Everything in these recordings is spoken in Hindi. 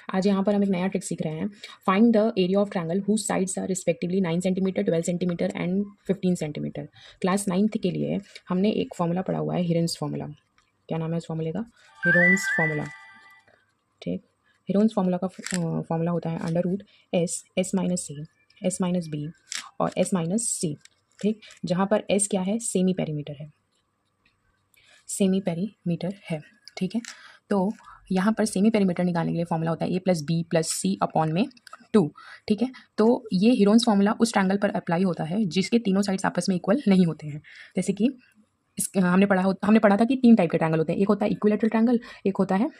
आज यहाँ पर हम एक नया ट्रिक सीख रहे हैं। Find the area of triangle whose sides are respectively 9 centimetre, 12 centimetre and 15 centimetre. Class 9th के लिए हमने एक फॉर्मूला पढ़ा हुआ है, हिरन्स फॉर्मूला। क्या नाम है उस फॉर्मूले का? Heron's formula. ठीक, हिरोन्स फॉर्मूला का फॉर्मूला होता है under root S, S minus C, S minus B और एस माइनस सी। ठीक, जहाँ पर एस क्या है? सेमी पेरीमीटर है, सेमी पेरीमीटर है। ठीक है, तो यहाँ पर सेमी पेरीमीटर निकालने के लिए फॉर्मूला होता है ए प्लस बी प्लस सी अपॉन में 2। ठीक है, तो ये हिरोन्स फॉर्मूला उस ट्रायंगल पर अप्लाई होता है जिसके तीनों साइड्स आपस में इक्वल नहीं होते हैं। जैसे कि हमने पढ़ा था कि 3 टाइप के ट्रायंगल होते हैं। एक होता है इक्विलेटरल ट्रायंगल, एक होता है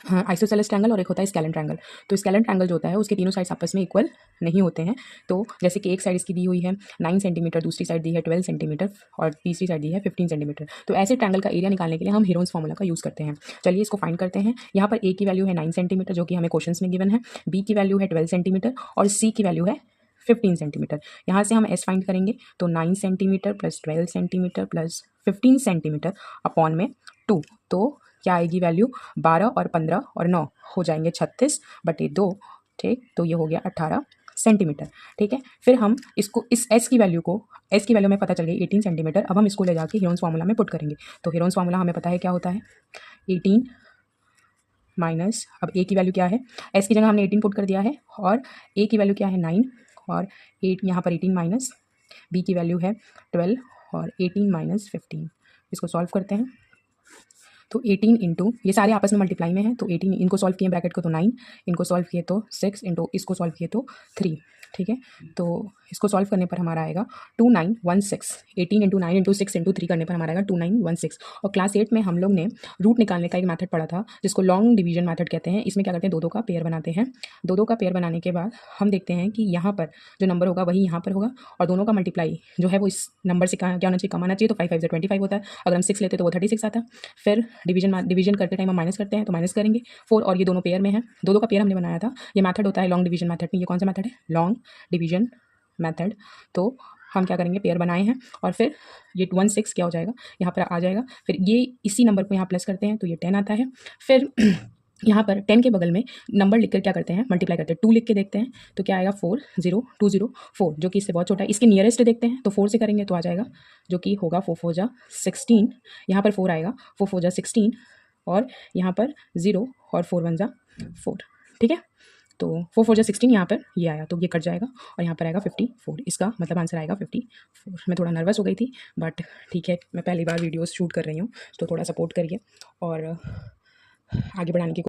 आइसोसेलेस ट्रायंगल और एक होता है स्केलन ट्रायंगल। तो स्केलन ट्रायंगल जो होता है उसके तीनों साइड्स आपस में इक्वल नहीं होते हैं। तो जैसे कि एक साइड इसकी दी हुई है 9 सेंटीमीटर, दूसरी साइड दी है 12 सेंटीमीटर और तीसरी साइड दी है 15 सेंटीमीटर। तो ऐसे ट्रायंगल का एरिया निकालने के लिए हम हिरोन्स फॉर्मूला का यूज़ करते हैं। चलिए इसको फाइंड करते हैं। यहाँ पर ए की वैल्यू है 9 सेंटीमीटर जो कि हमें क्वेश्चन में गिवन है, बी की वैल्यू है 12 सेंटीमीटर और सी की वैल्यू है 15 सेंटीमीटर। यहाँ से हम एस फाइंड करेंगे तो 9 centimetre plus 12 centimetre plus 15 centimetre upon में 2। तो क्या आएगी वैल्यू? 12 और 15 और 9 हो जाएंगे 36/2। ठीक, तो ये हो गया 18 सेंटीमीटर। ठीक है, फिर हम इसको इस एस की वैल्यू में पता चल गई 18 सेंटीमीटर। अब हम इसको ले जाके हिरोन्स फार्मूला में पुट करेंगे। तो हिरोन्स फार्मूला हमें पता है क्या होता है, 18 माइनस, अब ए की वैल्यू क्या है? एस की जगह हमने 18 पुट कर दिया है और ए की वैल्यू क्या है? 9 और 8 यहाँ पर 18 माइनस, बी की वैल्यू है 12 और 18 माइनस 15। इसको सॉल्व करते हैं तो 18 इंटू, ये सारे आपस में मल्टीप्लाई में है तो 18, इनको सॉल्व किए ब्रैकेट को तो 9, इनको सॉल्व किए तो 6 इंटू इसको सॉल्व किए तो 3। ठीक है, तो इसको सॉल्व करने पर हमारा आएगा 2916। 18 इंटू 9 इंटू 6 इंटू 3 करने पर हमारा आएगा 2916। और क्लास 8 में हम लोग ने रूट निकालने का एक मेथड पढ़ा था जिसको लॉन्ग डिवीजन मेथड कहते हैं। इसमें क्या करते हैं, दो का पेयर बनाते हैं। दो का पेयर बनाने के बाद हम देखते हैं कि यहाँ पर जो नंबर होगा वही यहाँ पर होगा और दोनों का मल्टीप्लाई जो है वो इस नंबर से क्या होना चाहिए? कम आना चाहिए। तो 5 5 से 25 होता है। अगर हम 6 लेते तो वो 36 आता है। फिर डिवीजन करते टाइम हम माइनस करते हैं तो माइनस करेंगे 4 और ये दोनों पेयर में है। दो का पेयर हमने बनाया था। ये मेथड होता है लॉन्ग डिवीजन मेथड में। ये कौन सा मेथड है? Long division method. तो हम क्या करेंगे, पेयर बनाए हैं और फिर ये 16 क्या हो जाएगा, यहाँ पर आ जाएगा। फिर ये इसी नंबर को यहाँ प्लस करते हैं तो ये 10 आता है। फिर यहाँ पर 10 के बगल में नंबर लिखकर क्या करते हैं, मल्टीप्लाई करते हैं। 2 लिख के देखते हैं तो क्या आएगा, 40204, जो कि इससे बहुत छोटा है। इसके नियरेस्ट देखते हैं तो 4 से करेंगे तो आ जाएगा जो कि होगा 4 4 जा 16। यहाँ पर 4 आएगा, 4 4 जा 16 और यहाँ पर 0 और 4 1 जा 4। ठीक है, तो 4 4 जा 16 यहाँ पर ये आया तो ये कट जाएगा और यहाँ पर आएगा 54। इसका मतलब आंसर आएगा 54। मैं थोड़ा नर्वस हो गई थी बट ठीक है, मैं पहली बार वीडियोस शूट कर रही हूँ तो थोड़ा सपोर्ट करिए और आगे बढ़ाने की